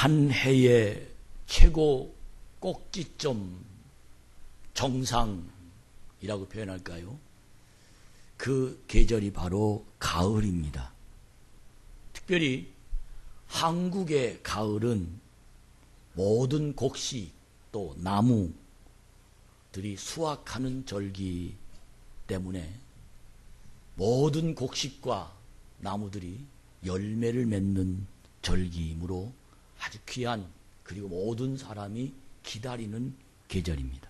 한 해의 최고 꼭지점 정상이라고 표현할까요? 그 계절이 바로 가을입니다. 특별히 한국의 가을은 모든 곡식 또 나무들이 수확하는 절기 때문에 모든 곡식과 나무들이 열매를 맺는 절기이므로 아주 귀한, 그리고 모든 사람이 기다리는 계절입니다.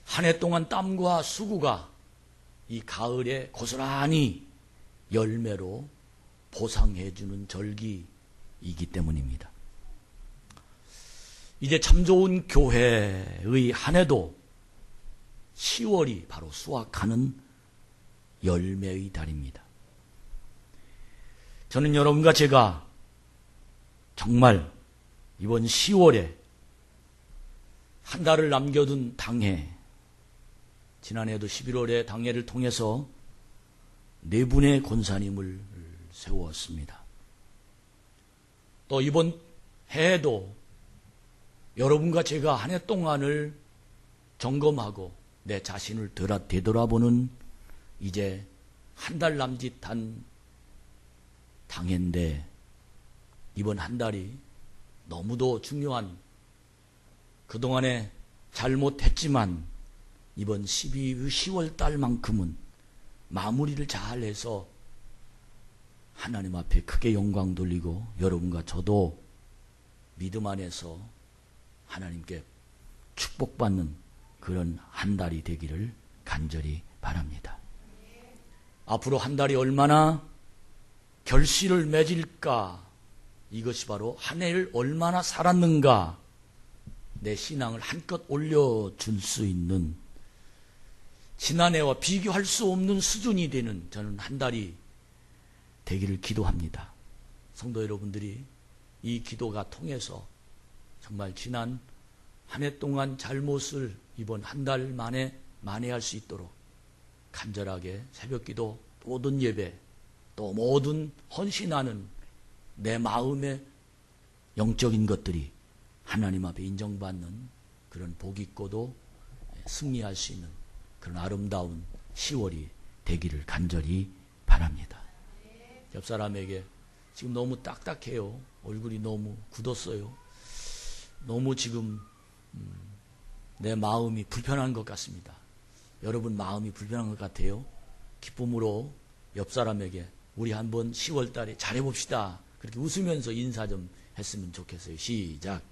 한 해 동안 땀과 수고가 이 가을에 고스란히 열매로 보상해주는 절기이기 때문입니다. 이제 참 좋은 교회의 한 해도 10월이 바로 수확하는 열매의 달입니다. 저는 여러분과 제가 정말 이번 10월에 한 달을 남겨둔 당회, 지난해에도 11월에 당회를 통해서 4분의 권사님을 세웠습니다. 또 이번 해에도 여러분과 제가 한 해 동안을 점검하고 내 자신을 되돌아보는 이제 한 달 남짓한 당회인데, 이번 한 달이 너무도 중요한, 그동안에 잘못했지만 이번 10월 달만큼은 마무리를 잘해서 하나님 앞에 크게 영광 돌리고 여러분과 저도 믿음 안에서 하나님께 축복받는 그런 한 달이 되기를 간절히 바랍니다. 앞으로 한 달이 얼마나 결실을 맺을까, 이것이 바로 한 해를 얼마나 살았는가, 내 신앙을 한껏 올려줄 수 있는, 지난해와 비교할 수 없는 수준이 되는 저는 한 달이 되기를 기도합니다. 성도 여러분들이 이 기도가 통해서 정말 지난 한 해 동안 잘못을 이번 한 달 만에 만회할 수 있도록 간절하게 새벽기도, 모든 예배, 또 모든 헌신하는 내 마음의 영적인 것들이 하나님 앞에 인정받는 그런 복 있고도 승리할 수 있는 그런 아름다운 10월이 되기를 간절히 바랍니다. 옆 사람에게 지금 너무 딱딱해요. 얼굴이 너무 굳었어요. 너무 지금 내 마음이 불편한 것 같습니다. 여러분 마음이 불편한 것 같아요? 기쁨으로 옆 사람에게 우리 한번 10월 달에 잘해봅시다. 그렇게 웃으면서 인사 좀 했으면 좋겠어요. 시작.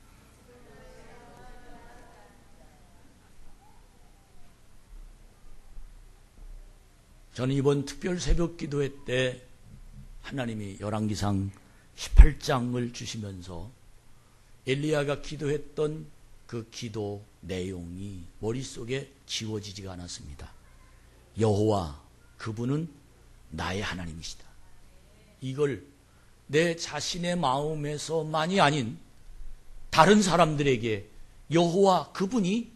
저는 이번 특별 새벽 기도회 때 하나님이 열왕기상 18장을 주시면서 엘리야가 기도했던 그 기도 내용이 머릿속에 지워지지가 않았습니다. 여호와, 그분은 나의 하나님이시다. 이걸 내 자신의 마음에서만이 아닌 다른 사람들에게 여호와, 그분이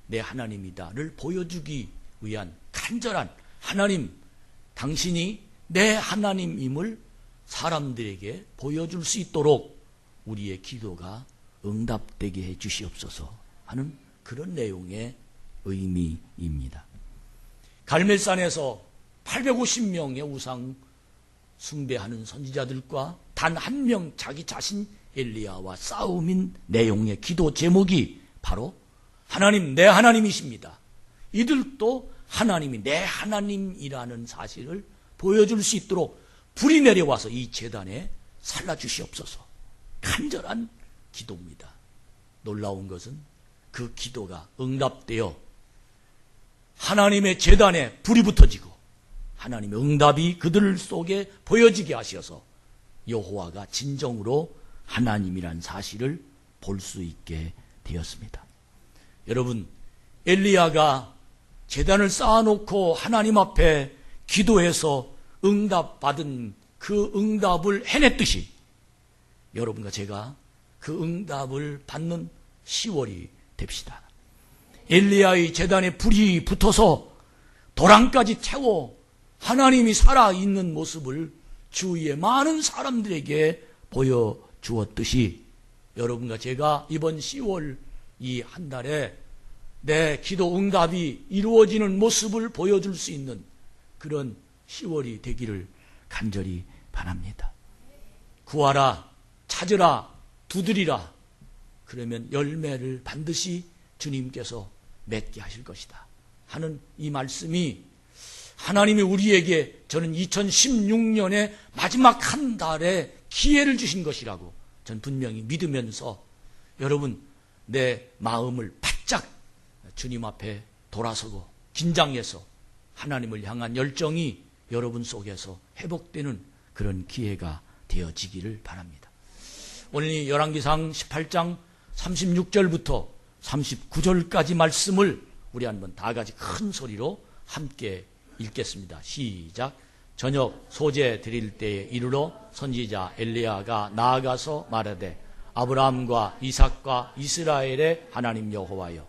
내 하나님이다를 보여주기 위한 간절한, 하나님, 당신이 내 하나님임을 사람들에게 보여줄 수 있도록 우리의 기도가 응답되게 해 주시옵소서 하는 그런 내용의 의미입니다. 갈멜산에서 850명의 우상 숭배하는 선지자들과 단 한 명 자기 자신 엘리야와 싸움인 내용의 기도 제목이 바로 하나님, 내 하나님이십니다. 이들도 하나님이 내 하나님이라는 사실을 보여줄 수 있도록 불이 내려와서 이 제단에 살라주시옵소서. 간절한 기도입니다. 놀라운 것은 그 기도가 응답되어 하나님의 제단에 불이 붙어지고 하나님의 응답이 그들 속에 보여지게 하셔서 여호와가 진정으로 하나님이란 사실을 볼 수 있게 되었습니다. 여러분, 엘리야가 제단을 쌓아놓고 하나님 앞에 기도해서 응답받은 그 응답을 해냈듯이 여러분과 제가 그 응답을 받는 10월이 됩시다. 엘리야의 제단에 불이 붙어서 도랑까지 태워 하나님이 살아있는 모습을 주위의 많은 사람들에게 보여주었습니다. 주었듯이 여러분과 제가 이번 10월 이 한 달에 내 기도 응답이 이루어지는 모습을 보여줄 수 있는 그런 10월이 되기를 간절히 바랍니다. 구하라, 찾으라, 두드리라. 그러면 열매를 반드시 주님께서 맺게 하실 것이다 하는 이 말씀이 하나님이 우리에게 저는 2016년의 마지막 한 달에 기회를 주신 것이라고 전 분명히 믿으면서 여러분 내 마음을 바짝 주님 앞에 돌아서고 긴장해서 하나님을 향한 열정이 여러분 속에서 회복되는 그런 기회가 되어지기를 바랍니다. 오늘 이 열왕기상 18장 36절부터 39절까지 말씀을 우리 한번 다 같이 큰 소리로 함께 읽겠습니다. 시작. 저녁 소재 드릴 때에 이르러 선지자 엘리야가 나아가서 말하되 아브라함과 이삭과 이스라엘의 하나님 여호와여,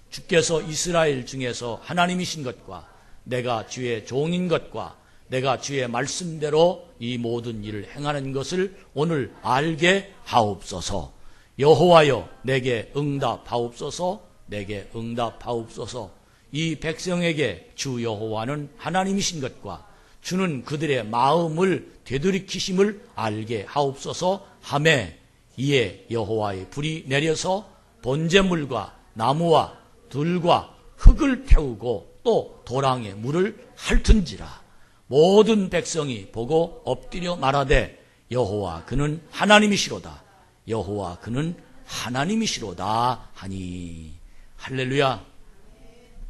주께서 이스라엘 중에서 하나님이신 것과 내가 주의 종인 것과 내가 주의 말씀대로 이 모든 일을 행하는 것을 오늘 알게 하옵소서. 여호와여, 내게 응답하옵소서. 내게 응답하옵소서. 이 백성에게 주 여호와는 하나님이신 것과 주는 그들의 마음을 되돌이키심을 알게 하옵소서 하매, 이에 여호와의 불이 내려서 번제물과 나무와 들과 흙을 태우고 또 도랑에 물을 핥은지라. 모든 백성이 보고 엎드려 말하되 여호와 그는 하나님이시로다. 여호와 그는 하나님이시로다 하니. 할렐루야.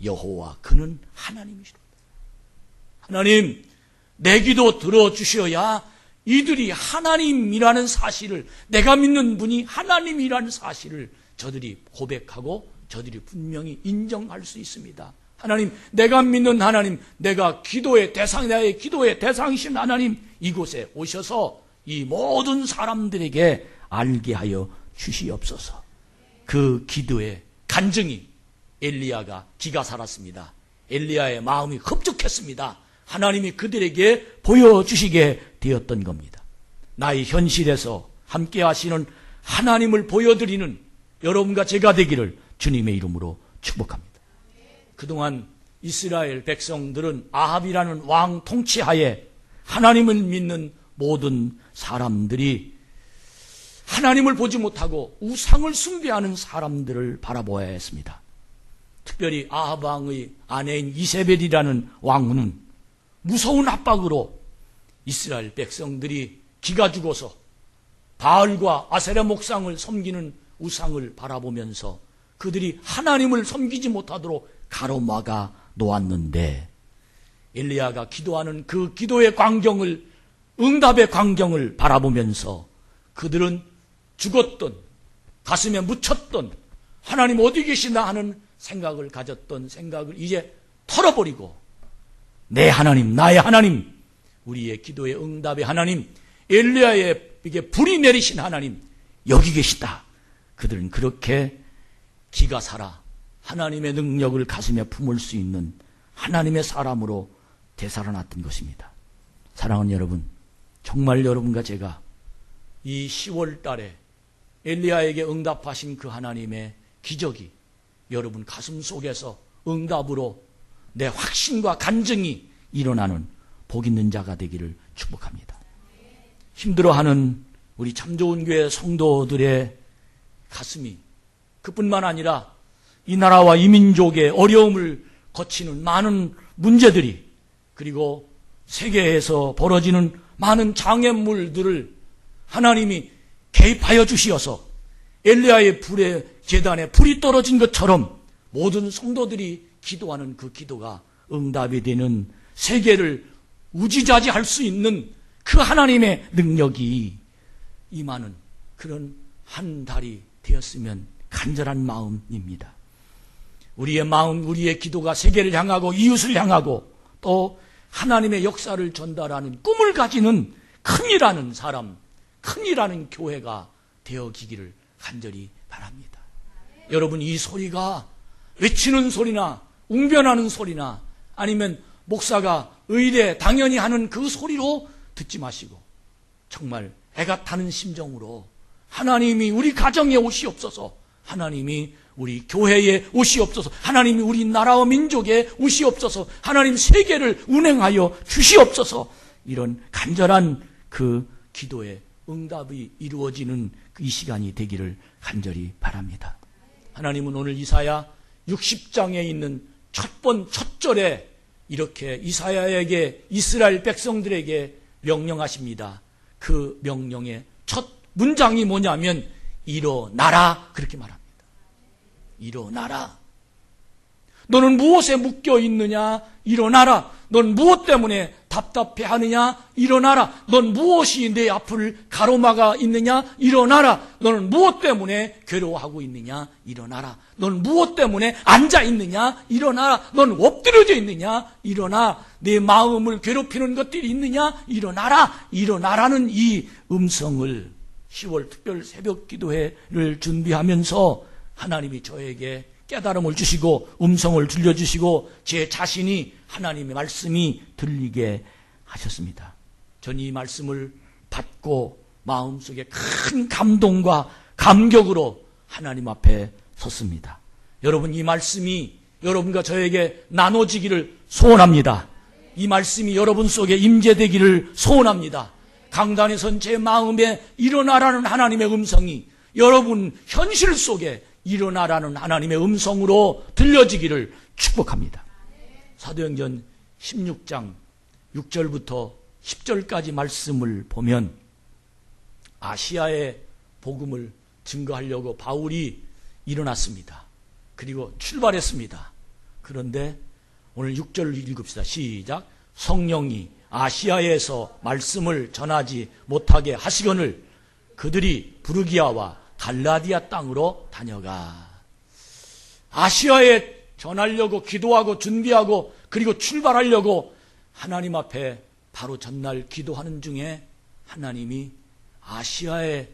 여호와 그는 하나님이시로다. 하나님, 내 기도 들어주셔야 이들이 하나님이라는 사실을, 내가 믿는 분이 하나님이라는 사실을 저들이 고백하고 저들이 분명히 인정할 수 있습니다. 하나님, 내가 믿는 하나님, 내가 기도의 대상, 나의 기도의 대상이신 하나님, 이곳에 오셔서 이 모든 사람들에게 알게 하여 주시옵소서. 그 기도의 간증이 엘리야가 기가 살았습니다. 엘리야의 마음이 흡족했습니다. 하나님이 그들에게 보여주시게 되었던 겁니다. 나의 현실에서 함께 하시는 하나님을 보여드리는 여러분과 제가 되기를 주님의 이름으로 축복합니다. 그동안 이스라엘 백성들은 아합이라는 왕 통치하에 하나님을 믿는 모든 사람들이 하나님을 보지 못하고 우상을 숭배하는 사람들을 바라보아야 했습니다. 특별히 아합 왕의 아내인 이세벨이라는 왕후는 무서운 압박으로 이스라엘 백성들이 기가 죽어서 바알과 아세라 목상을 섬기는 우상을 바라보면서 그들이 하나님을 섬기지 못하도록 가로막아 놓았는데, 엘리야가 기도하는 그 기도의 광경을, 응답의 광경을 바라보면서 그들은 죽었던, 가슴에 묻혔던, 하나님 어디 계시나 하는 생각을 가졌던 생각을 이제 털어버리고, 내 하나님, 나의 하나님, 우리의 기도의 응답의 하나님, 엘리야에게 불이 내리신 하나님, 여기 계시다. 그들은 그렇게 기가 살아 하나님의 능력을 가슴에 품을 수 있는 하나님의 사람으로 되살아났던 것입니다. 사랑하는 여러분, 정말 여러분과 제가 이 10월 달에 엘리야에게 응답하신 그 하나님의 기적이 여러분 가슴 속에서 응답으로 내 확신과 간증이 일어나는 복 있는 자가 되기를 축복합니다. 힘들어하는 우리 참 좋은 교회 성도들의 가슴이, 그뿐만 아니라 이 나라와 이 민족의 어려움을 거치는 많은 문제들이, 그리고 세계에서 벌어지는 많은 장애물들을 하나님이 개입하여 주시어서 엘리야의 불의 제단에 불이 떨어진 것처럼 모든 성도들이 기도하는 그 기도가 응답이 되는, 세계를 우지자지할 수 있는 그 하나님의 능력이 임하는 그런 한 달이 되었으면 간절한 마음입니다. 우리의 마음, 우리의 기도가 세계를 향하고 이웃을 향하고 또 하나님의 역사를 전달하는 꿈을 가지는 큰이라는 사람, 큰이라는 교회가 되어지기를 간절히 바랍니다. 여러분, 이 소리가 외치는 소리나 웅변하는 소리나 아니면 목사가 의례 당연히 하는 그 소리로 듣지 마시고 정말 애가 타는 심정으로 하나님이 우리 가정에 오시옵소서. 하나님이 우리 교회에 오시옵소서. 하나님이 우리 나라와 민족에 오시옵소서. 하나님 세계를 운행하여 주시옵소서. 이런 간절한 그 기도의 응답이 이루어지는 이 시간이 되기를 간절히 바랍니다. 하나님은 오늘 이사야 60장에 있는 첫 절에 이렇게 이사야에게, 이스라엘 백성들에게 명령하십니다. 그 명령의 첫 문장이 뭐냐면 일어나라, 그렇게 말합니다. 일어나라. 너는 무엇에 묶여 있느냐? 일어나라. 넌 무엇 때문에 답답해하느냐? 일어나라. 넌 무엇이 내 앞을 가로막아 있느냐? 일어나라. 너는 무엇 때문에 괴로워하고 있느냐? 일어나라. 넌 무엇 때문에 앉아 있느냐? 일어나라. 넌 엎드려져 있느냐? 일어나. 내 마음을 괴롭히는 것들이 있느냐? 일어나라. 일어나라는 이 음성을 10월 특별 새벽 기도회를 준비하면서 하나님이 저에게 깨달음을 주시고 음성을 들려주시고 제 자신이 하나님의 말씀이 들리게 하셨습니다. 전 이 말씀을 받고 마음속에 큰 감동과 감격으로 하나님 앞에 섰습니다. 여러분, 이 말씀이 여러분과 저에게 나눠지기를 소원합니다. 이 말씀이 여러분 속에 임재되기를 소원합니다. 강단에 선 제 마음에 일어나라는 하나님의 음성이 여러분 현실 속에 일어나라는 하나님의 음성으로 들려지기를 축복합니다. 사도행전 16장 6절부터 10절까지 말씀을 보면 아시아의 복음을 증거하려고 바울이 일어났습니다. 그리고 출발했습니다. 그런데 오늘 6절을 읽읍시다. 시작. 성령이 아시아에서 말씀을 전하지 못하게 하시거늘 그들이 부르기아와 갈라디아 땅으로 다녀가. 아시아에 전하려고 기도하고 준비하고 그리고 출발하려고 하나님 앞에 바로 전날 기도하는 중에 하나님이 아시아에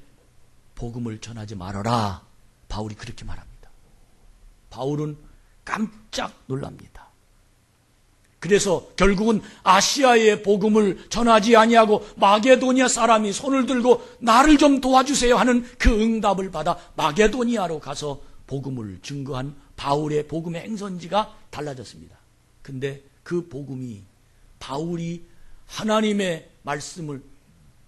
복음을 전하지 말아라. 바울이 그렇게 말합니다. 바울은 깜짝 놀랍니다. 그래서 결국은 아시아의 복음을 전하지 아니하고 마게도니아 사람이 손을 들고 나를 좀 도와주세요 하는 그 응답을 받아 마게도니아로 가서 복음을 증거한 바울의 복음의 행선지가 달라졌습니다. 근데 그 복음이 바울이 하나님의 말씀을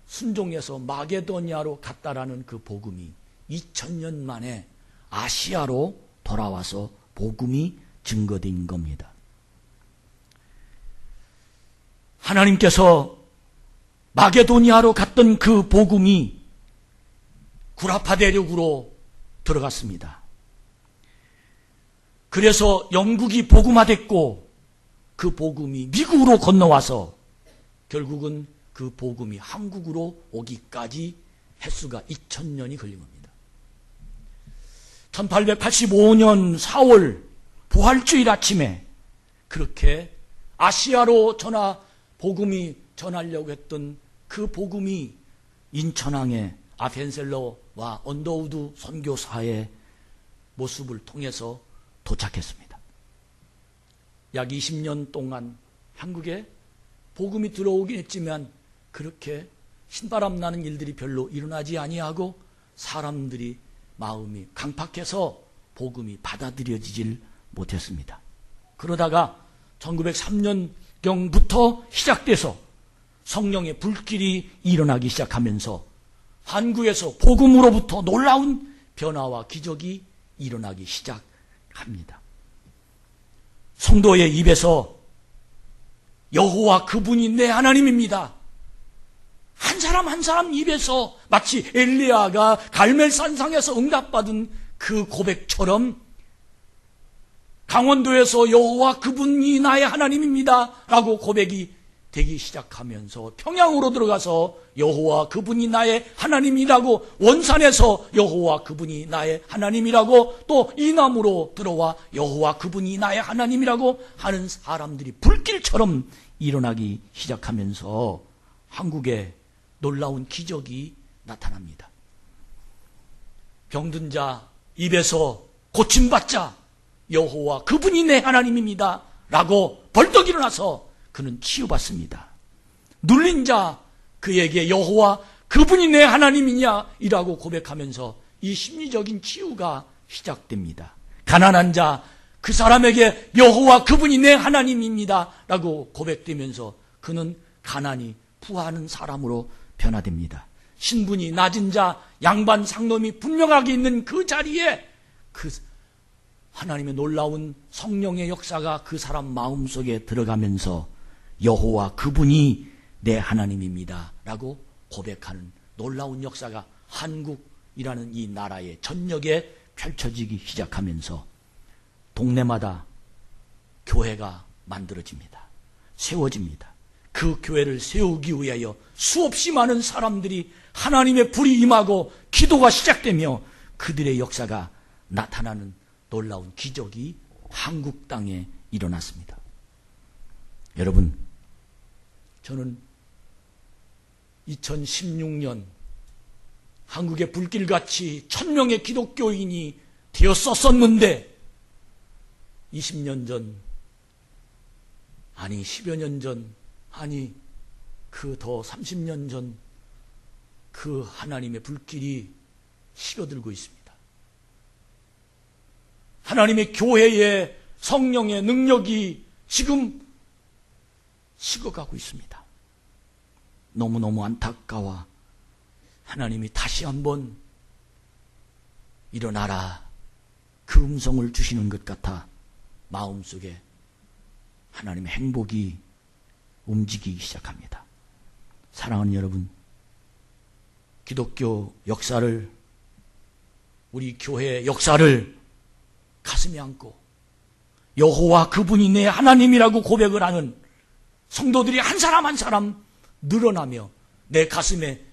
순종해서 마게도니아로 갔다라는 그 복음이 2000년 만에 아시아로 돌아와서 복음이 증거된 겁니다. 하나님께서 마게도니아로 갔던 그 복음이 구라파 대륙으로 들어갔습니다. 그래서 영국이 복음화됐고 그 복음이 미국으로 건너와서 결국은 그 복음이 한국으로 오기까지 횟수가 2000년이 걸린 겁니다. 1885년 4월 부활주일 아침에 그렇게 아시아로 복음이 전하려고 했던 그 복음이 인천항의 아펜셀러와 언더우드 선교사의 모습을 통해서 도착했습니다. 약 20년 동안 한국에 복음이 들어오긴 했지만 그렇게 신바람 나는 일들이 별로 일어나지 아니하고 사람들이 마음이 강팍해서 복음이 받아들여지질 못했습니다. 그러다가 1903년경부터 시작돼서 성령의 불길이 일어나기 시작하면서 한국에서 복음으로부터 놀라운 변화와 기적이 일어나기 시작합니다. 성도의 입에서 여호와 그분이 내 하나님입니다. 한 사람 한 사람 입에서 마치 엘리야가 갈멜산상에서 응답받은 그 고백처럼 강원도에서 여호와 그분이 나의 하나님입니다 라고 고백이 되기 시작하면서 평양으로 들어가서 여호와 그분이 나의 하나님이라고, 원산에서 여호와 그분이 나의 하나님이라고, 또 이남으로 들어와 여호와 그분이 나의 하나님이라고 하는 사람들이 불길처럼 일어나기 시작하면서 한국에 놀라운 기적이 나타납니다. 병든 자 입에서 고침받자 여호와 그분이 내 하나님입니다 라고 벌떡 일어나서 그는 치유받습니다. 눌린 자 그에게 여호와 그분이 내 하나님이냐 이라고 고백하면서 이 심리적인 치유가 시작됩니다. 가난한 자, 그 사람에게 여호와 그분이 내 하나님입니다 라고 고백되면서 그는 가난이 부하는 사람으로 변화됩니다. 신분이 낮은 자, 양반 상놈이 분명하게 있는 그 자리에 그 하나님의 놀라운 성령의 역사가 그 사람 마음속에 들어가면서 여호와 그분이 내 하나님입니다 라고 고백하는 놀라운 역사가 한국이라는 이 나라의 전역에 펼쳐지기 시작하면서 동네마다 교회가 만들어집니다. 세워집니다. 그 교회를 세우기 위하여 수없이 많은 사람들이 하나님의 불이 임하고 기도가 시작되며 그들의 역사가 나타나는 놀라운 기적이 한국 땅에 일어났습니다. 여러분, 저는 2016년 한국의 불길같이 1000명의 기독교인이 되었었는데 20년 전, 아니 10여 년 전, 아니 그 더 30년 전 그 하나님의 불길이 식어들고 있습니다. 하나님의 교회의 성령의 능력이 지금 식어가고 있습니다. 너무너무 안타까워. 하나님이 다시 한번 일어나라 그 음성을 주시는 것 같아 마음속에 하나님의 행복이 움직이기 시작합니다. 사랑하는 여러분, 기독교 역사를, 우리 교회의 역사를 가슴에 안고 여호와 그분이 내 하나님이라고 고백을 하는 성도들이 한 사람 한 사람 늘어나며 내 가슴에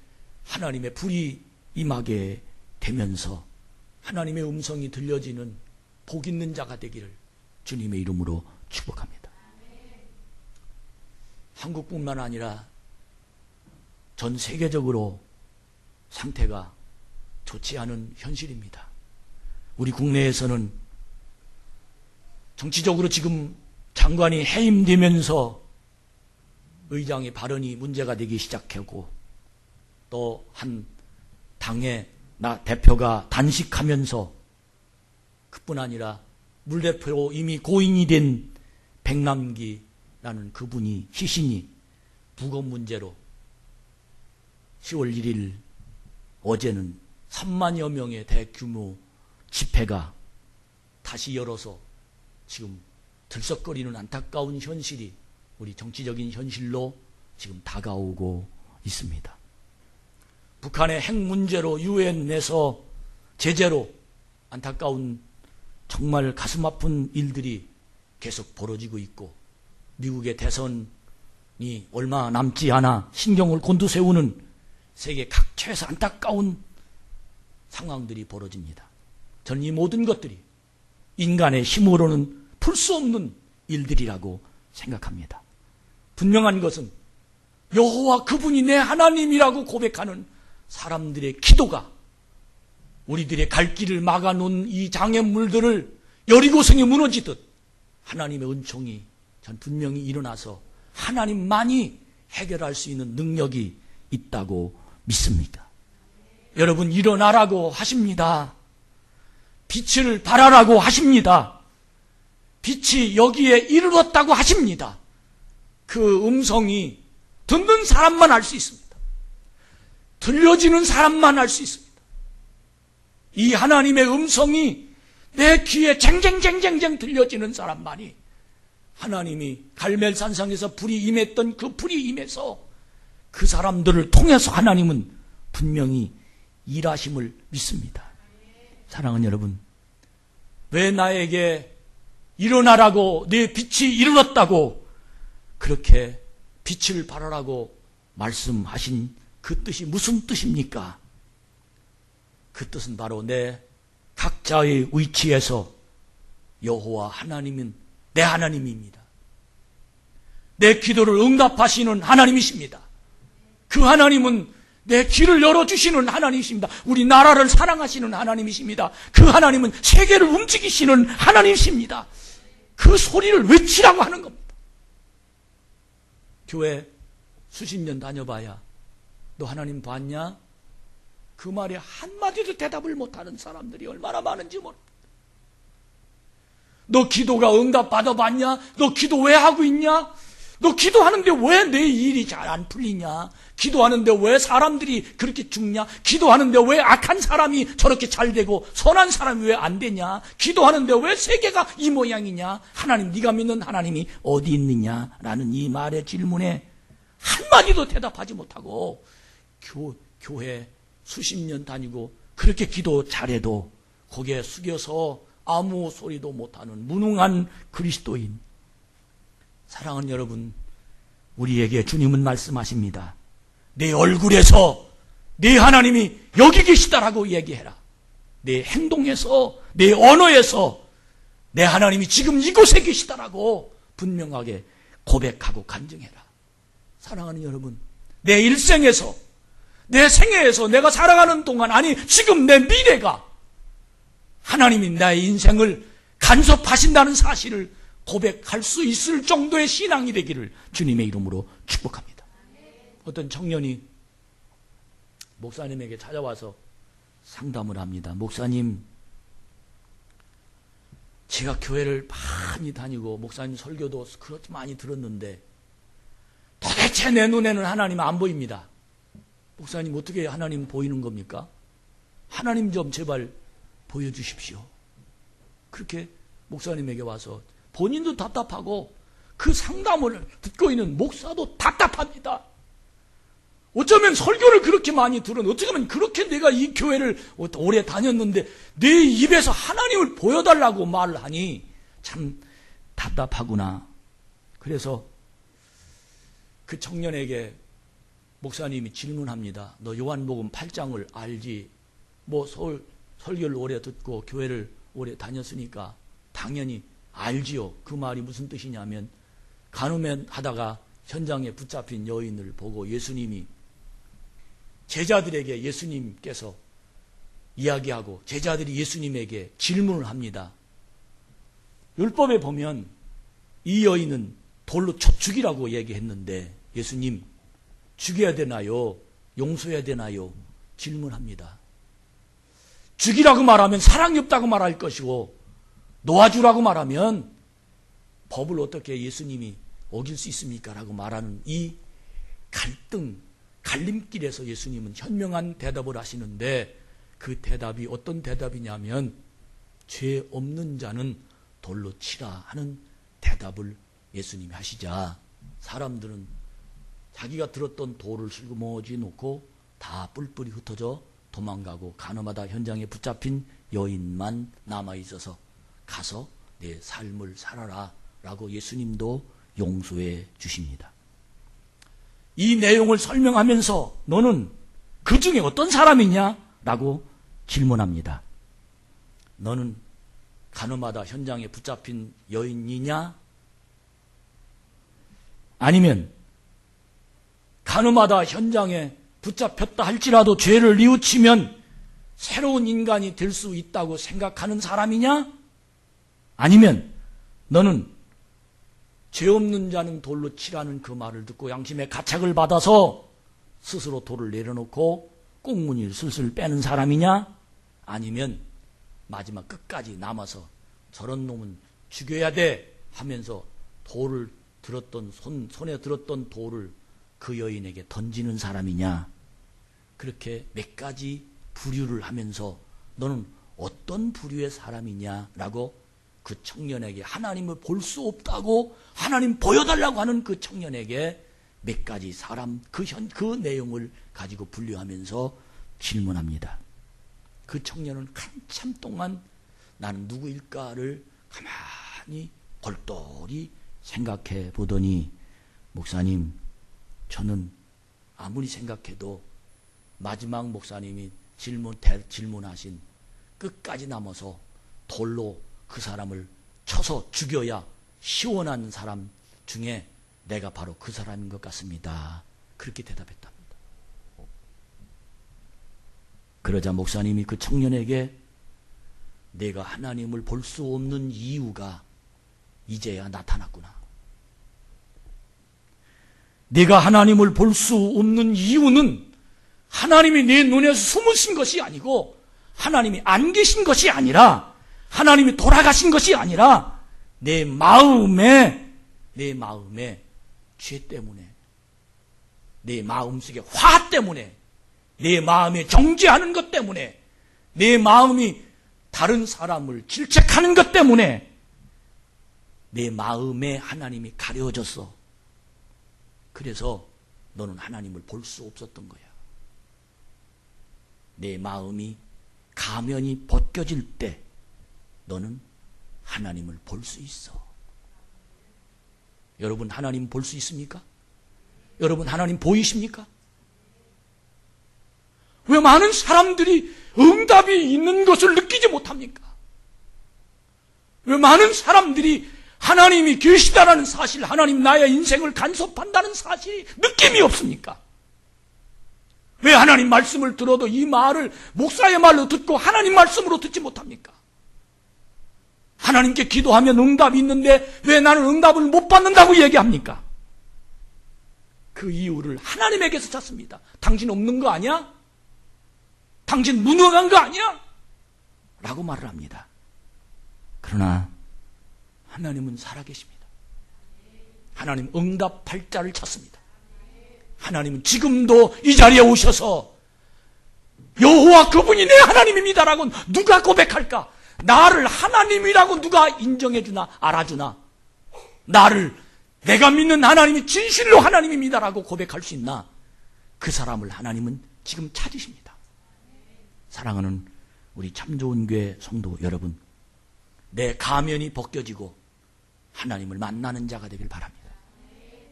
하나님의 불이 임하게 되면서 하나님의 음성이 들려지는 복 있는 자가 되기를 주님의 이름으로 축복합니다. 한국뿐만 아니라 전 세계적으로 상태가 좋지 않은 현실입니다. 우리 국내에서는 정치적으로 지금 장관이 해임되면서 의장의 발언이 문제가 되기 시작하고 또 한 당의 대표가 단식하면서 그뿐 아니라 물대표로 이미 고인이 된 백남기라는 그분이 시신이 부검 문제로 10월 1일 어제는 3만여 명의 대규모 집회가 다시 열어서 지금 들썩거리는 안타까운 현실이 우리 정치적인 현실로 지금 다가오고 있습니다. 북한의 핵 문제로 유엔 내에서 제재로 안타까운 정말 가슴 아픈 일들이 계속 벌어지고 있고 미국의 대선이 얼마 남지 않아 신경을 곤두세우는 세계 각처에서 안타까운 상황들이 벌어집니다. 저는 이 모든 것들이 인간의 힘으로는 풀 수 없는 일들이라고 생각합니다. 분명한 것은 여호와 그분이 내 하나님이라고 고백하는 사람들의 기도가 우리들의 갈 길을 막아놓은 이 장애물들을 여리고성이 무너지듯 하나님의 은총이 전 분명히 일어나서 하나님만이 해결할 수 있는 능력이 있다고 믿습니다. 여러분, 일어나라고 하십니다. 빛을 발하라고 하십니다. 빛이 여기에 이르렀다고 하십니다. 그 음성이 듣는 사람만 알 수 있습니다. 들려지는 사람만 알 수 있습니다. 이 하나님의 음성이 내 귀에 쟁쟁쟁쟁쟁 들려지는 사람만이 하나님이 갈멜산상에서 불이 임했던 그 불이 임해서 그 사람들을 통해서 하나님은 분명히 일하심을 믿습니다. 사랑하는 여러분, 왜 나에게 일어나라고 내 빛이 이르렀다고 그렇게 빛을 발하라고 말씀하신 그 뜻이 무슨 뜻입니까? 그 뜻은 바로 내 각자의 위치에서 여호와 하나님은 내 하나님입니다. 내 기도를 응답하시는 하나님이십니다. 그 하나님은 내 길을 열어주시는 하나님이십니다. 우리 나라를 사랑하시는 하나님이십니다. 그 하나님은 세계를 움직이시는 하나님이십니다. 그 소리를 외치라고 하는 겁니다. 교회 수십 년 다녀봐야 너 하나님 봤냐? 그 말에 한마디도 대답을 못하는 사람들이 얼마나 많은지 모릅니다. 너 기도가 응답 받아봤냐? 너 기도 왜 하고 있냐? 너 기도하는데 왜 내 일이 잘 안 풀리냐? 기도하는데 왜 사람들이 그렇게 죽냐? 기도하는데 왜 악한 사람이 저렇게 잘 되고 선한 사람이 왜 안 되냐? 기도하는데 왜 세계가 이 모양이냐? 하나님, 네가 믿는 하나님이 어디 있느냐? 라는 이 말의 질문에 한마디도 대답하지 못하고 교회 수십 년 다니고 그렇게 기도 잘해도 고개 숙여서 아무 소리도 못하는 무능한 그리스도인. 사랑하는 여러분, 우리에게 주님은 말씀하십니다. 내 얼굴에서 내 하나님이 여기 계시다라고 얘기해라. 내 행동에서, 내 언어에서 내 하나님이 지금 이곳에 계시다라고 분명하게 고백하고 간증해라. 사랑하는 여러분, 내 일생에서, 내 생애에서 내가 살아가는 동안, 아니 지금 내 미래가 하나님이 나의 인생을 간섭하신다는 사실을 고백할 수 있을 정도의 신앙이 되기를 주님의 이름으로 축복합니다. 어떤 청년이 목사님에게 찾아와서 상담을 합니다. 목사님, 제가 교회를 많이 다니고 목사님 설교도 그렇게 많이 들었는데 도대체 내 눈에는 하나님 안 보입니다. 목사님, 어떻게 하나님 보이는 겁니까? 하나님 좀 제발 보여주십시오. 그렇게 목사님에게 와서 본인도 답답하고 그 상담을 듣고 있는 목사도 답답합니다. 어쩌면 설교를 그렇게 많이 들은, 어쩌면 그렇게 내가 이 교회를 오래 다녔는데 내 입에서 하나님을 보여달라고 말을 하니 참 답답하구나. 그래서 그 청년에게 목사님이 질문합니다. 너 요한복음 8장을 알지? 뭐 서울 설교를 오래 듣고 교회를 오래 다녔으니까 당연히 알지요. 그 말이 무슨 뜻이냐면, 간음하다가 현장에 붙잡힌 여인을 보고 예수님이 제자들에게, 예수님께서 이야기하고 제자들이 예수님에게 질문을 합니다. 율법에 보면 이 여인은 돌로 쳐 죽이라고 얘기했는데 예수님, 죽여야 되나요? 용서해야 되나요? 질문합니다. 죽이라고 말하면 사랑이 없다고 말할 것이고, 놓아주라고 말하면 법을 어떻게 예수님이 어길 수 있습니까? 라고 말하는 이 갈림길에서 예수님은 현명한 대답을 하시는데, 그 대답이 어떤 대답이냐면 죄 없는 자는 돌로 치라 하는 대답을 예수님이 하시자 사람들은 자기가 들었던 돌을 쓸모지 놓고 다 뿔뿔이 흩어져 도망가고, 간음하다 현장에 붙잡힌 여인만 남아있어서 가서 내 삶을 살아라 라고 예수님도 용서해 주십니다. 이 내용을 설명하면서 너는 그 중에 어떤 사람이냐? 라고 질문합니다. 너는 간음하다 현장에 붙잡힌 여인이냐? 아니면 간음하다 현장에 붙잡혔다 할지라도 죄를 뉘우치면 새로운 인간이 될 수 있다고 생각하는 사람이냐? 아니면 너는 죄 없는 자는 돌로 치라는 그 말을 듣고 양심의 가책을 받아서 스스로 돌을 내려놓고 꽁무니를 슬슬 빼는 사람이냐? 아니면 마지막 끝까지 남아서 저런 놈은 죽여야 돼 하면서 돌을 들었던 손에 들었던 돌을 그 여인에게 던지는 사람이냐? 그렇게 몇 가지 부류를 하면서 너는 어떤 부류의 사람이냐라고 그 청년에게, 하나님을 볼 수 없다고 하나님 보여달라고 하는 그 청년에게 몇 가지 사람, 그 내용을 가지고 분류하면서 질문합니다. 그 청년은 한참 동안 나는 누구일까를 가만히 골똘히 생각해 보더니, 목사님, 저는 아무리 생각해도 마지막 목사님이 질문하신 끝까지 남아서 돌로 그 사람을 쳐서 죽여야 시원한 사람 중에 내가 바로 그 사람인 것 같습니다. 그렇게 대답했답니다. 그러자 목사님이 그 청년에게 내가 하나님을 볼 수 없는 이유가 이제야 나타났구나. 내가 하나님을 볼 수 없는 이유는 하나님이 내 눈에서 숨으신 것이 아니고 하나님이 안 계신 것이 아니라 하나님이 돌아가신 것이 아니라 내 마음에 죄 때문에 내 마음속에 화 때문에 내 마음에 정죄하는 것 때문에 내 마음이 다른 사람을 질책하는 것 때문에 내 마음에 하나님이 가려졌어. 그래서 너는 하나님을 볼 수 없었던 거야. 내 마음이 가면이 벗겨질 때 너는 하나님을 볼 수 있어. 여러분 하나님 볼 수 있습니까? 여러분 하나님 보이십니까? 왜 많은 사람들이 응답이 있는 것을 느끼지 못합니까? 왜 많은 사람들이 하나님이 계시다라는 사실, 하나님 나의 인생을 간섭한다는 사실이 느낌이 없습니까? 왜 하나님 말씀을 들어도 이 말을 목사의 말로 듣고 하나님 말씀으로 듣지 못합니까? 하나님께 기도하면 응답이 있는데 왜 나는 응답을 못 받는다고 얘기합니까? 그 이유를 하나님에게서 찾습니다. 당신 없는 거 아니야? 당신 무능한 거 아니야? 라고 말을 합니다. 그러나 하나님은 살아계십니다. 하나님 응답할 자를 찾습니다. 하나님은 지금도 이 자리에 오셔서 여호와 그분이 내 하나님입니다라고 누가 고백할까? 나를 하나님이라고 누가 인정해주나 알아주나? 나를 내가 믿는 하나님이 진실로 하나님입니다라고 고백할 수 있나? 그 사람을 하나님은 지금 찾으십니다. 사랑하는 우리 참 좋은 교회 성도 여러분, 내 가면이 벗겨지고 하나님을 만나는 자가 되길 바랍니다.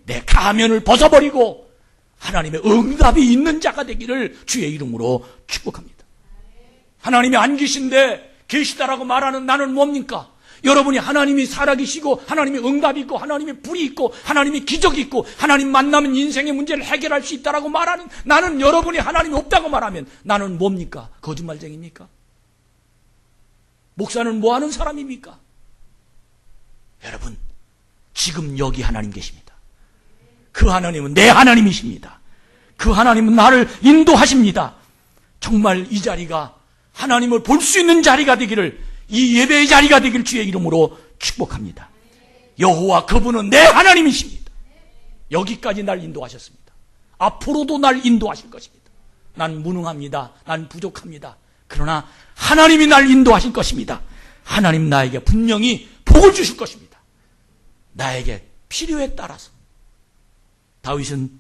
내 가면을 벗어버리고 하나님의 응답이 있는 자가 되기를 주의 이름으로 축복합니다. 하나님이 안 계신데 계시다라고 말하는 나는 뭡니까? 여러분이 하나님이 살아계시고 하나님이 응답이 있고 하나님이 불이 있고 하나님이 기적이 있고 하나님 만나면 인생의 문제를 해결할 수 있다라고 말하는 나는 여러분이 하나님이 없다고 말하면 나는 뭡니까? 거짓말쟁입니까? 목사는 뭐 하는 사람입니까? 여러분, 지금 여기 하나님 계십니다. 그 하나님은 내 하나님이십니다. 그 하나님은 나를 인도하십니다. 정말 이 자리가 하나님을 볼 수 있는 자리가 되기를, 이 예배의 자리가 되길 주의 이름으로 축복합니다. 여호와 그분은 내 하나님이십니다. 여기까지 날 인도하셨습니다. 앞으로도 날 인도하실 것입니다. 난 무능합니다. 난 부족합니다. 그러나 하나님이 날 인도하실 것입니다. 하나님 나에게 분명히 복을 주실 것입니다. 나에게 필요에 따라서. 다윗은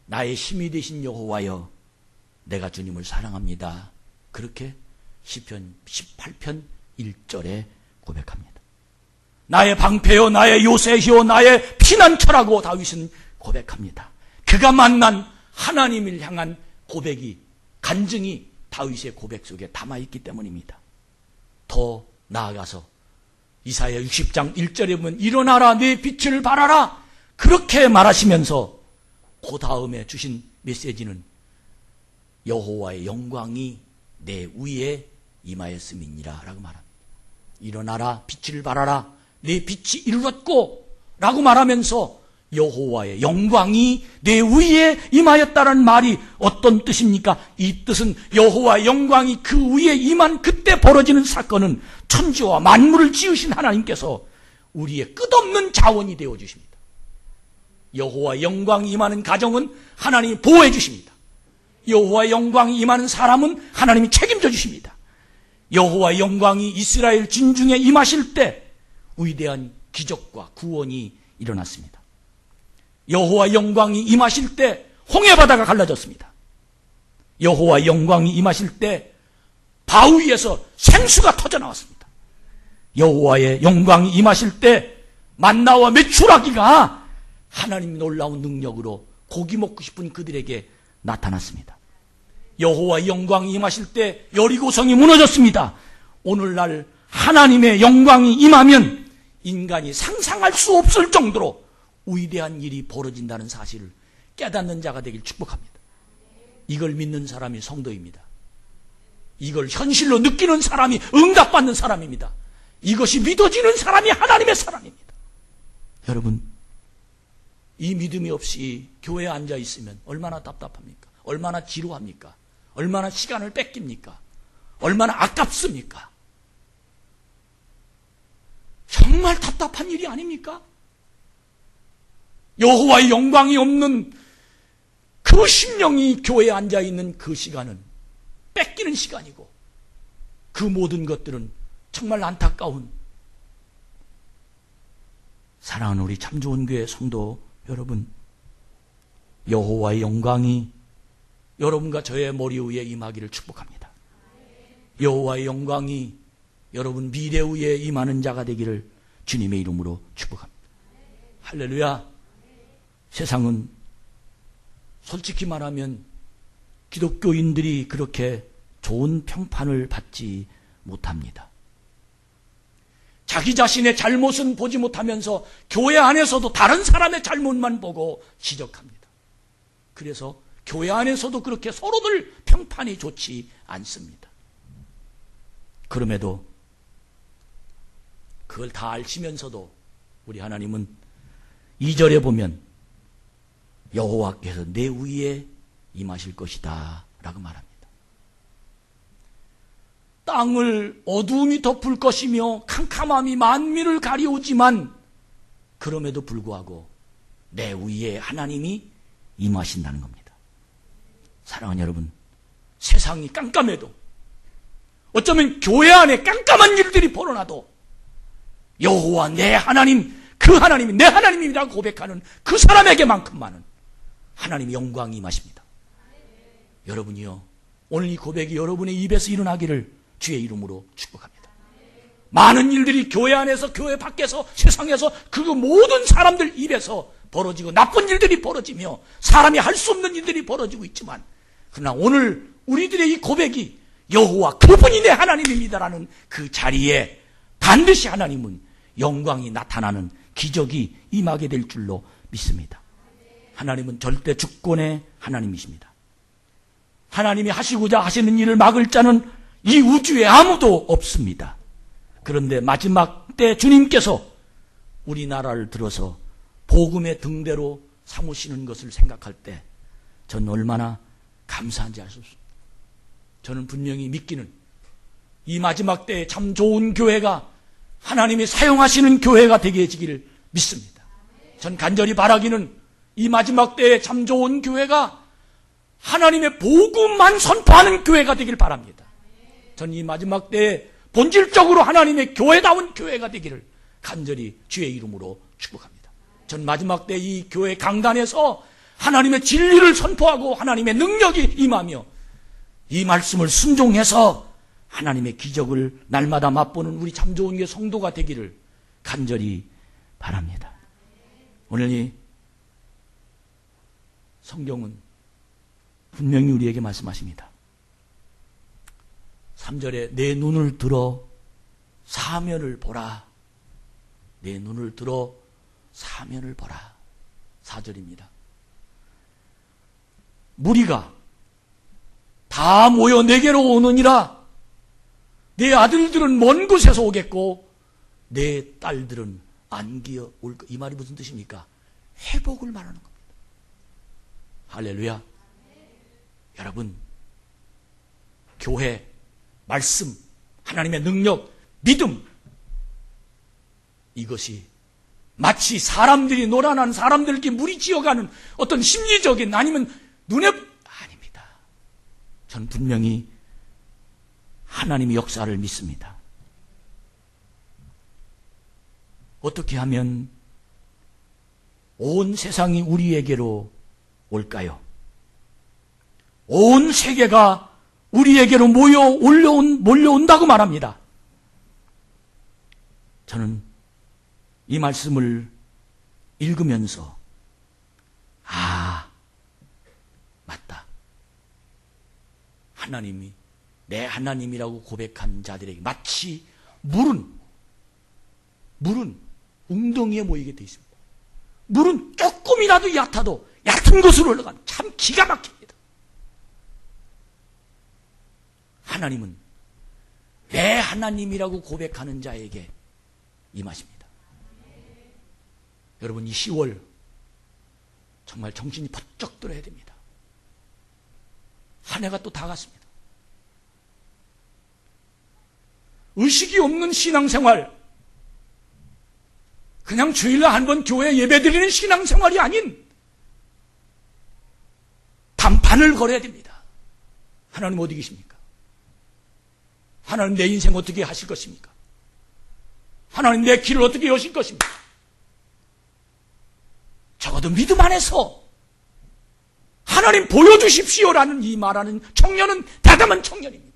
나의 힘이 되신 여호와여 내가 주님을 사랑합니다. 그렇게 시편 18편 1절에 고백합니다. 나의 방패요 나의 요새요 나의 피난처라고 다윗은 고백합니다. 그가 만난 하나님을 향한 고백이, 간증이 다윗의 고백 속에 담아있기 때문입니다. 더 나아가서 이사야 60장 1절에 보면 일어나라 내 빛을 발하라 그렇게 말하시면서 그 다음에 주신 메시지는 여호와의 영광이 내 위에 임하였음이니라 라고 말합니다. 일어나라 빛을 발하라 내 빛이 이르렀고 라고 말하면서 여호와의 영광이 내 위에 임하였다는 말이 어떤 뜻입니까? 이 뜻은 여호와의 영광이 그 위에 임한 그때 벌어지는 사건은 천지와 만물을 지으신 하나님께서 우리의 끝없는 자원이 되어주십니다. 여호와의 영광이 임하는 가정은 하나님이 보호해 주십니다. 여호와의 영광이 임하는 사람은 하나님이 책임져 주십니다. 여호와의 영광이 이스라엘 진중에 임하실 때 위대한 기적과 구원이 일어났습니다. 여호와의 영광이 임하실 때 홍해바다가 갈라졌습니다. 여호와의 영광이 임하실 때 바위에서 생수가 터져나왔습니다. 여호와의 영광이 임하실 때 만나와 메추라기가 하나님 놀라운 능력으로 고기 먹고 싶은 그들에게 나타났습니다. 여호와의 영광이 임하실 때 여리고성이 무너졌습니다. 오늘날 하나님의 영광이 임하면 인간이 상상할 수 없을 정도로 위대한 일이 벌어진다는 사실을 깨닫는 자가 되길 축복합니다. 이걸 믿는 사람이 성도입니다. 이걸 현실로 느끼는 사람이 응답받는 사람입니다. 이것이 믿어지는 사람이 하나님의 사람입니다. 여러분, 이 믿음이 없이 교회에 앉아 있으면 얼마나 답답합니까? 얼마나 지루합니까? 얼마나 시간을 뺏깁니까? 얼마나 아깝습니까? 정말 답답한 일이 아닙니까? 여호와의 영광이 없는 그 심령이 교회에 앉아있는 그 시간은 뺏기는 시간이고, 그 모든 것들은 정말 안타까운, 사랑하는 우리 참 좋은 교회 성도 여러분, 여호와의 영광이 여러분과 저의 머리 위에 임하기를 축복합니다. 여호와의 영광이 여러분 미래 위에 임하는 자가 되기를 주님의 이름으로 축복합니다. 할렐루야. 세상은 솔직히 말하면 기독교인들이 그렇게 좋은 평판을 받지 못합니다. 자기 자신의 잘못은 보지 못하면서 교회 안에서도 다른 사람의 잘못만 보고 지적합니다. 그래서 교회 안에서도 그렇게 서로들 평판이 좋지 않습니다. 그럼에도 그걸 다 알시면서도 우리 하나님은 2절에 보면 여호와께서 내 위에 임하실 것이다 라고 말합니다. 땅을 어두움이 덮을 것이며 캄캄함이 만민을 가리우지만 그럼에도 불구하고 내 위에 하나님이 임하신다는 겁니다. 사랑하는 여러분, 세상이 깜깜해도, 어쩌면 교회 안에 깜깜한 일들이 벌어나도 여호와 내 하나님, 그 하나님이 내 하나님이라고 고백하는 그 사람에게만큼만은 하나님의 영광이 임하십니다. 여러분이요, 오늘 이 고백이 여러분의 입에서 일어나기를 주의 이름으로 축복합니다. 많은 일들이 교회 안에서, 교회 밖에서, 세상에서 그 모든 사람들 입에서 벌어지고 나쁜 일들이 벌어지며 사람이 할 수 없는 일들이 벌어지고 있지만, 그러나 오늘 우리들의 이 고백이 여호와 그분이 내 하나님입니다라는 그 자리에 반드시 하나님은 영광이 나타나는 기적이 임하게 될 줄로 믿습니다. 하나님은 절대 주권의 하나님이십니다. 하나님이 하시고자 하시는 일을 막을 자는 이 우주에 아무도 없습니다. 그런데 마지막 때 주님께서 우리나라를 들어서 복음의 등대로 삼으시는 것을 생각할 때 저는 얼마나 감사한지 알 수 없습니다. 저는 분명히 믿기는 이 마지막 때에 참 좋은 교회가 하나님이 사용하시는 교회가 되게 해지기를 믿습니다. 전 간절히 바라기는 이 마지막 때에 참 좋은 교회가 하나님의 복음만 선포하는 교회가 되길 바랍니다. 전 이 마지막 때에 본질적으로 하나님의 교회다운 교회가 되기를 간절히 주의 이름으로 축복합니다. 전 마지막 때 이 교회 강단에서 하나님의 진리를 선포하고 하나님의 능력이 임하며 이 말씀을 순종해서 하나님의 기적을 날마다 맛보는 우리 참 좋은 게 성도가 되기를 간절히 바랍니다. 오늘 이 성경은 분명히 우리에게 말씀하십니다. 3절에 내 눈을 들어 사면을 보라. 내 눈을 들어 사면을 보라. 4절입니다. 무리가 다 모여 내게로 오느니라. 내 아들들은 먼 곳에서 오겠고 내 딸들은 안기어 올 것. 이 말이 무슨 뜻입니까? 회복을 말하는 겁니다. 할렐루야. 여러분, 교회, 말씀, 하나님의 능력, 믿음, 이것이 마치 사람들이 놀아나는, 사람들끼리 무리 지어가는 어떤 심리적인 아니면 눈에 아닙니다. 전 분명히 하나님의 역사를 믿습니다. 어떻게 하면 온 세상이 우리에게로 올까요? 온 세계가 우리에게로 몰려온다고 말합니다. 저는 이 말씀을 읽으면서 맞다. 하나님이 내 하나님이라고 고백한 자들에게 마치 물은 웅덩이에 모이게 되어 있습니다. 물은 조금이라도 얕은 곳으로 흘러간 참 기가 막힙니다. 하나님은 내 하나님이라고 고백하는 자에게 임하십니다. 여러분, 이 10월 정말 정신이 번쩍 들어야 됩니다. 한 해가 또 다 갔습니다. 의식이 없는 신앙생활, 그냥 주일날 한 번 교회 예배드리는 신앙생활이 아닌 단판을 걸어야 됩니다. 하나님 어디 계십니까? 하나님 내 인생 어떻게 하실 것입니까? 하나님 내 길을 어떻게 여실 것입니까? 적어도 믿음 안에서 하나님 보여주십시오라는 이 말하는 청년은 대담한 청년입니다.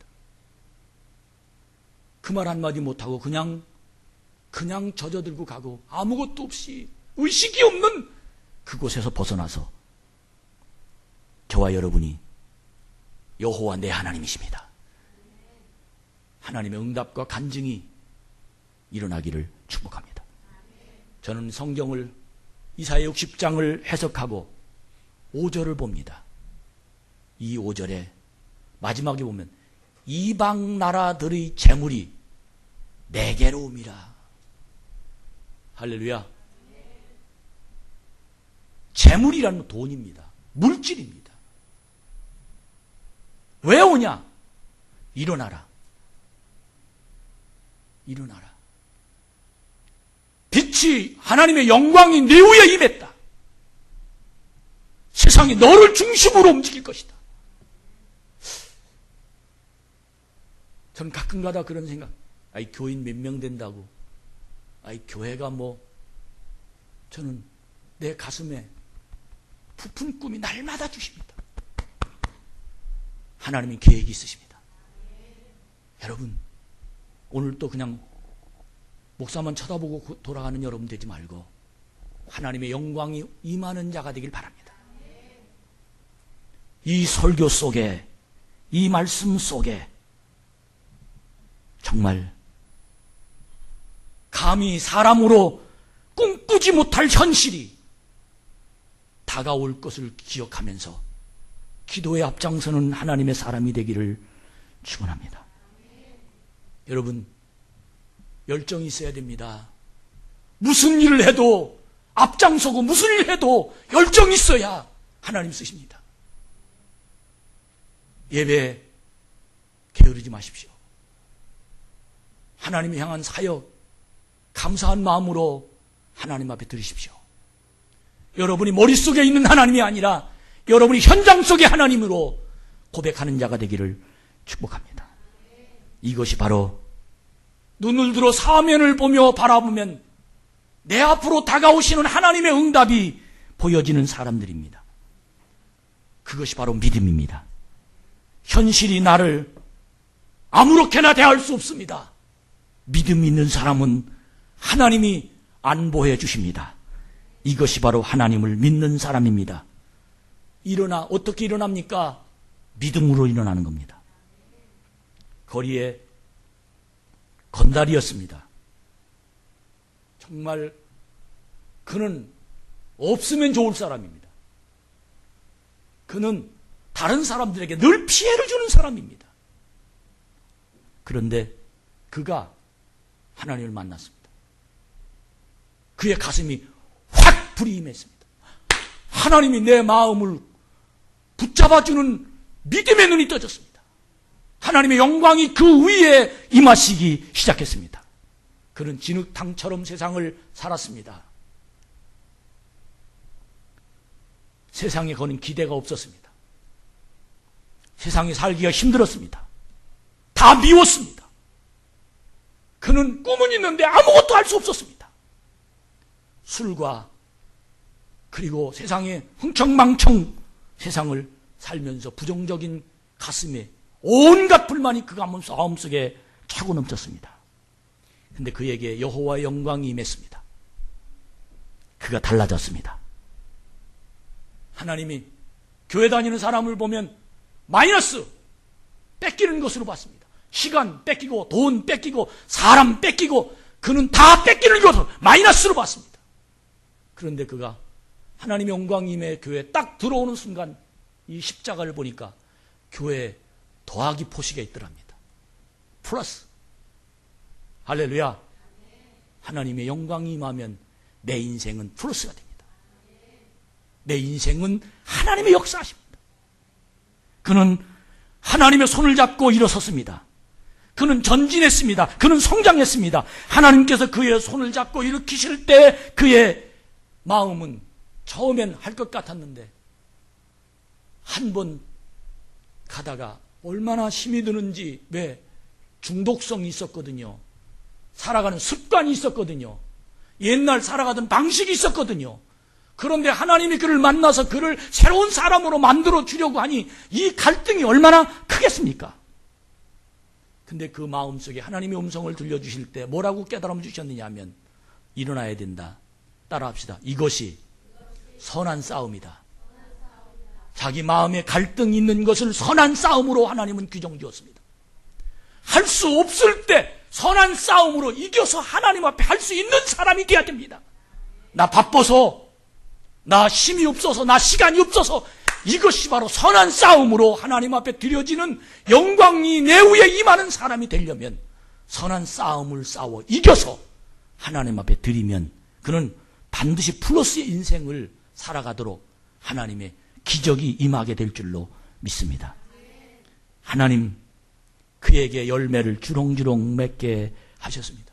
그 말 한마디 못하고 그냥 젖어들고 가고 아무것도 없이 의식이 없는 그곳에서 벗어나서 저와 여러분이 여호와 내 하나님이십니다. 하나님의 응답과 간증이 일어나기를 축복합니다. 저는 성경을 이사야 60장을 해석하고 5절을 봅니다. 이 5절에 마지막에 보면 이방 나라들의 재물이 내게로 옵니다. 할렐루야. 재물이라는 돈입니다. 물질입니다. 왜 오냐? 일어나라. 일어나라. 빛이 하나님의 영광이 네 위에 임했다. 세상이 너를 중심으로 움직일 것이다. 저는 가끔가다 그런 생각, 아이 교인 몇 명 된다고, 아이 교회가 뭐, 저는 내 가슴에 부푼 꿈이 날마다 주십니다. 하나님이 계획이 있으십니다. 여러분, 오늘 또 그냥 목사만 쳐다보고 돌아가는 여러분 되지 말고 하나님의 영광이 임하는 자가 되길 바랍니다. 이 설교 속에, 이 말씀 속에 정말 감히 사람으로 꿈꾸지 못할 현실이 다가올 것을 기억하면서 기도에 앞장서는 하나님의 사람이 되기를 축원합니다. 여러분, 열정이 있어야 됩니다. 무슨 일을 해도 앞장서고 무슨 일을 해도 열정이 있어야 하나님 쓰십니다. 예배 게으르지 마십시오. 하나님을 향한 사역 감사한 마음으로 하나님 앞에 드리십시오. 여러분이 머릿속에 있는 하나님이 아니라 여러분이 현장 속의 하나님으로 고백하는 자가 되기를 축복합니다. 이것이 바로 눈을 들어 사면을 보며 바라보면 내 앞으로 다가오시는 하나님의 응답이 보여지는 사람들입니다. 그것이 바로 믿음입니다. 현실이 나를 아무렇게나 대할 수 없습니다. 믿음 있는 사람은 하나님이 안보해 주십니다. 이것이 바로 하나님을 믿는 사람입니다. 어떻게 일어납니까? 믿음으로 일어나는 겁니다. 거리에 건달이었습니다. 정말 그는 없으면 좋을 사람입니다. 그는 다른 사람들에게 늘 피해를 주는 사람입니다. 그런데 그가 하나님을 만났습니다. 그의 가슴이 확 불이 임했습니다. 하나님이 내 마음을 붙잡아주는 믿음의 눈이 떠졌습니다. 하나님의 영광이 그 위에 임하시기 시작했습니다. 그는 진흙탕처럼 세상을 살았습니다. 세상에 거는 기대가 없었습니다. 세상에 살기가 힘들었습니다. 다 미웠습니다. 그는 꿈은 있는데 아무것도 할 수 없었습니다. 술과 그리고 세상에 흥청망청 세상을 살면서 부정적인 가슴에 온갖 불만이 그 마음속에 차고 넘쳤습니다. 그런데 그에게 여호와의 영광이 임했습니다. 그가 달라졌습니다. 하나님이 교회 다니는 사람을 보면 마이너스 뺏기는 것으로 봤습니다. 시간 뺏기고 돈 뺏기고 사람 뺏기고 그는 다 뺏기는 것으로 마이너스로 봤습니다. 그런데 그가 하나님의 영광임의 교회에 딱 들어오는 순간 이 십자가를 보니까 교회에 더하기 표시가 있더랍니다. 플러스. 할렐루야. 하나님의 영광이 임하면 내 인생은 플러스가 됩니다. 내 인생은 하나님의 역사하십니다. 그는 하나님의 손을 잡고 일어섰습니다. 그는 전진했습니다. 그는 성장했습니다. 하나님께서 그의 손을 잡고 일으키실 때 그의 마음은 처음엔 할 것 같았는데 한 번 가다가 얼마나 힘이 드는지, 왜? 중독성이 있었거든요. 살아가는 습관이 있었거든요. 옛날 살아가던 방식이 있었거든요. 그런데 하나님이 그를 만나서 그를 새로운 사람으로 만들어 주려고 하니 이 갈등이 얼마나 크겠습니까? 근데 그 마음속에 하나님의 음성을 들려주실 때 뭐라고 깨달음 주셨느냐 하면, 일어나야 된다. 따라합시다. 이것이 선한 싸움이다. 자기 마음에 갈등이 있는 것을 선한 싸움으로 하나님은 규정 지었습니다. 할 수 없을 때 선한 싸움으로 이겨서 하나님 앞에 할 수 있는 사람이 돼야 됩니다. 나 바빠서, 나 힘이 없어서, 나 시간이 없어서, 이것이 바로 선한 싸움으로 하나님 앞에 드려지는 영광이 내 위에 임하는 사람이 되려면 선한 싸움을 싸워 이겨서 하나님 앞에 드리면 그는 반드시 플러스의 인생을 살아가도록 하나님의 기적이 임하게 될 줄로 믿습니다. 하나님 그에게 열매를 주렁주렁 맺게 하셨습니다.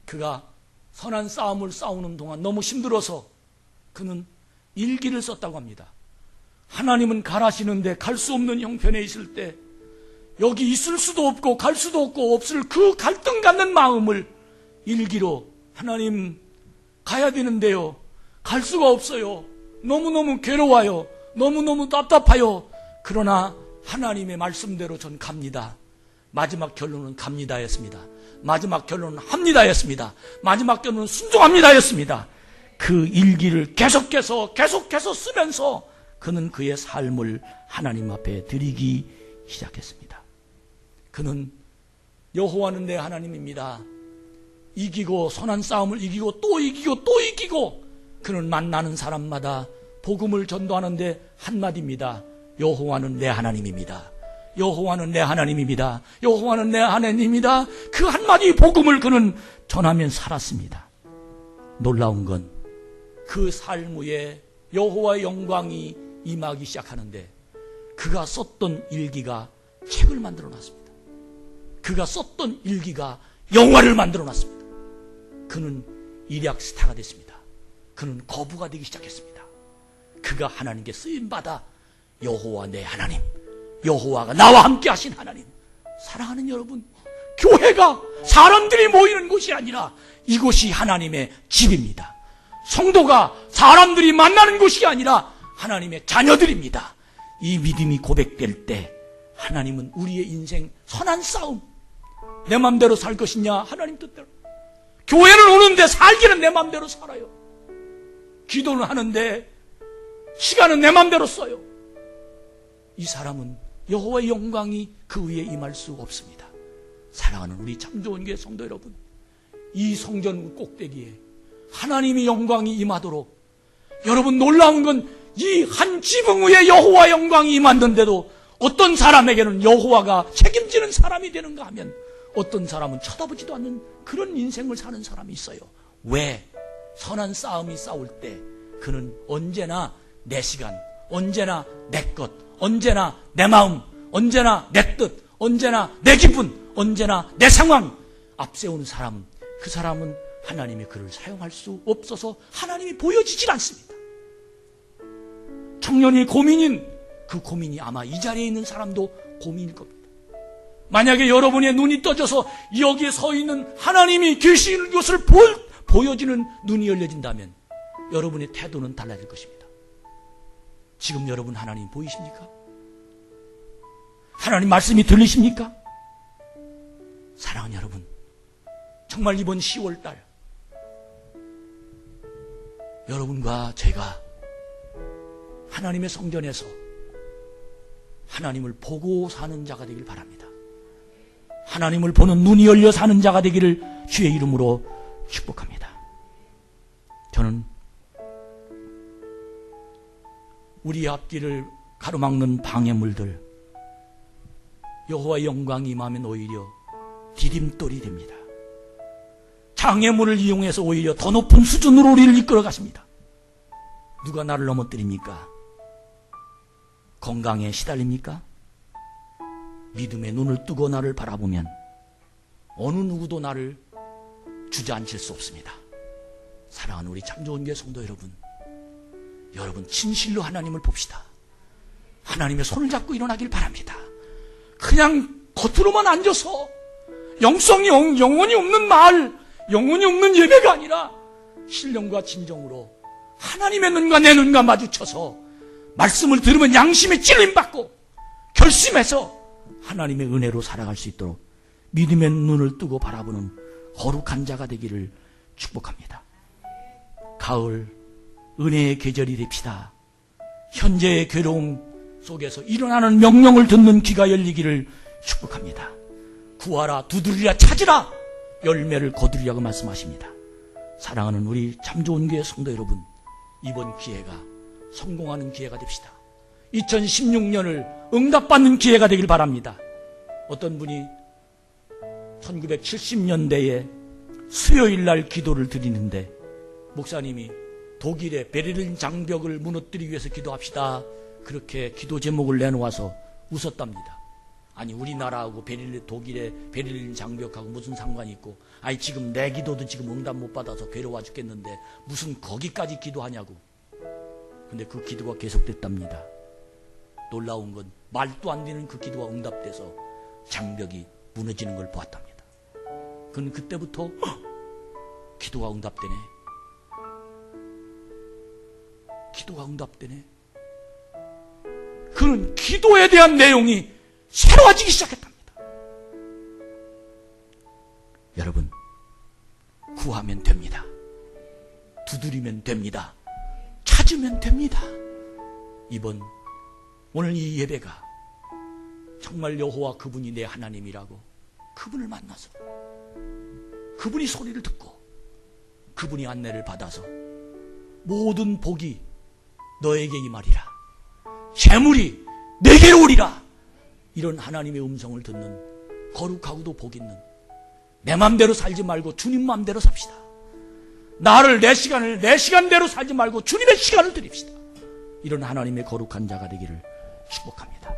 그가 선한 싸움을 싸우는 동안 너무 힘들어서 그는 일기를 썼다고 합니다. 하나님은 가라시는데 갈 수 없는 형편에 있을 때 여기 있을 수도 없고 갈 수도 없고 없을 그 갈등 갖는 마음을 일기로, 하나님 가야 되는데요, 갈 수가 없어요. 너무너무 괴로워요. 너무너무 답답해요. 그러나 하나님의 말씀대로 전 갑니다. 마지막 결론은 갑니다였습니다. 마지막 결론은 합니다였습니다. 마지막 결론은 순종합니다였습니다. 그 일기를 계속해서 쓰면서 그는 그의 삶을 하나님 앞에 드리기 시작했습니다. 그는 여호와는 내 하나님입니다. 이기고, 선한 싸움을 이기고 또 이기고 또 이기고, 그는 만나는 사람마다 복음을 전도하는데 한마디입니다. 여호와는 내 하나님입니다. 여호와는 내 하나님입니다. 여호와는 내 하나님입니다. 그 한마디 복음을 그는 전하며 살았습니다. 놀라운 건 그 삶 위에 여호와의 영광이 임하기 시작하는데 그가 썼던 일기가 책을 만들어 놨습니다. 그가 썼던 일기가 영화를 만들어 놨습니다. 그는 일약 스타가 됐습니다. 그는 거부가 되기 시작했습니다. 그가 하나님께 쓰임받아 여호와 내 하나님, 여호와가 나와 함께 하신 하나님. 사랑하는 여러분, 교회가 사람들이 모이는 곳이 아니라 이곳이 하나님의 집입니다. 성도가 사람들이 만나는 곳이 아니라 하나님의 자녀들입니다. 이 믿음이 고백될 때 하나님은 우리의 인생 선한 싸움, 내 맘대로 살 것이냐 하나님 뜻대로, 교회는 오는데 살기는 내 맘대로 살아요. 기도는 하는데 시간은 내 맘대로 써요. 이 사람은 여호와의 영광이 그 위에 임할 수 없습니다. 사랑하는 우리 참좋은교회 성도 여러분, 이 성전 꼭대기에 하나님의 영광이 임하도록, 여러분 놀라운 건 이 한 지붕 위에 여호와 영광이 임했는데도 어떤 사람에게는 여호와가 책임지는 사람이 되는가 하면 어떤 사람은 쳐다보지도 않는 그런 인생을 사는 사람이 있어요. 왜? 선한 싸움이 싸울 때 그는 언제나 내 시간, 언제나 내 것, 언제나 내 마음, 언제나 내 뜻, 언제나 내 기분, 언제나 내 상황 앞세우는 사람은, 그 사람은 하나님이 그를 사용할 수 없어서 하나님이 보여지질 않습니다. 청년이 고민인 그 고민이 아마 이 자리에 있는 사람도 고민일 겁니다. 만약에 여러분의 눈이 떠져서 여기에 서 있는 하나님이 계시는 것을 보여지는 눈이 열려진다면 여러분의 태도는 달라질 것입니다. 지금 여러분 하나님 보이십니까? 하나님 말씀이 들리십니까? 사랑하는 여러분, 정말 이번 10월달 여러분과 제가 하나님의 성전에서 하나님을 보고 사는 자가 되길 바랍니다. 하나님을 보는 눈이 열려 사는 자가 되기를 주의 이름으로 축복합니다. 저는 우리 앞길을 가로막는 방해물들, 여호와의 영광이 임하면 오히려 디딤돌이 됩니다. 장애물을 이용해서 오히려 더 높은 수준으로 우리를 이끌어 가십니다. 누가 나를 넘어뜨립니까? 건강에 시달립니까? 믿음의 눈을 뜨고 나를 바라보면 어느 누구도 나를 주저앉힐 수 없습니다. 사랑하는 우리 참 좋은 교회 성도 여러분, 여러분 진실로 하나님을 봅시다. 하나님의 손을 잡고 일어나길 바랍니다. 그냥 겉으로만 앉아서 영원히 없는 말, 영원히 없는 예배가 아니라 신령과 진정으로 하나님의 눈과 내 눈과 마주쳐서 말씀을 들으면 양심에 찔림받고 결심해서 하나님의 은혜로 살아갈 수 있도록 믿음의 눈을 뜨고 바라보는 거룩한 자가 되기를 축복합니다. 가을 은혜의 계절이 됩시다. 현재의 괴로움 속에서 일어나는 명령을 듣는 귀가 열리기를 축복합니다. 구하라, 두드리라, 찾으라, 열매를 거두리라고 말씀하십니다. 사랑하는 우리 참 좋은 교회 성도 여러분, 이번 기회가 성공하는 기회가 됩시다. 2016년을 응답받는 기회가 되길 바랍니다. 어떤 분이 1970년대에 수요일 날 기도를 드리는데 목사님이 독일의 베를린 장벽을 무너뜨리기 위해서 기도합시다, 그렇게 기도 제목을 내놓아서 웃었답니다. 아니, 우리나라하고 독일의 베를린 장벽하고 무슨 상관이 있고, 아니 지금 내 기도도 지금 응답 못 받아서 괴로워 죽겠는데 무슨 거기까지 기도하냐고. 근데 그 기도가 계속됐답니다. 놀라운 건 말도 안 되는 그 기도가 응답돼서 장벽이 무너지는 걸 보았답니다. 그는 그때부터 기도가 응답되네, 기도가 응답되네. 그는 기도에 대한 내용이 새로워지기 시작했답니다. 여러분, 구하면 됩니다. 두드리면 됩니다. 찾으면 됩니다. 오늘 이 예배가 정말 여호와 그분이 내 하나님이라고 그분을 만나서 그분이 소리를 듣고 그분이 안내를 받아서 모든 복이 너에게 임하리라, 재물이 내게로 오리라, 이런 하나님의 음성을 듣는 거룩하고도 복 있는, 내 맘대로 살지 말고 주님 맘대로 삽시다. 내 시간대로 살지 말고 주님의 시간을 드립시다. 이런 하나님의 거룩한 자가 되기를 축복합니다.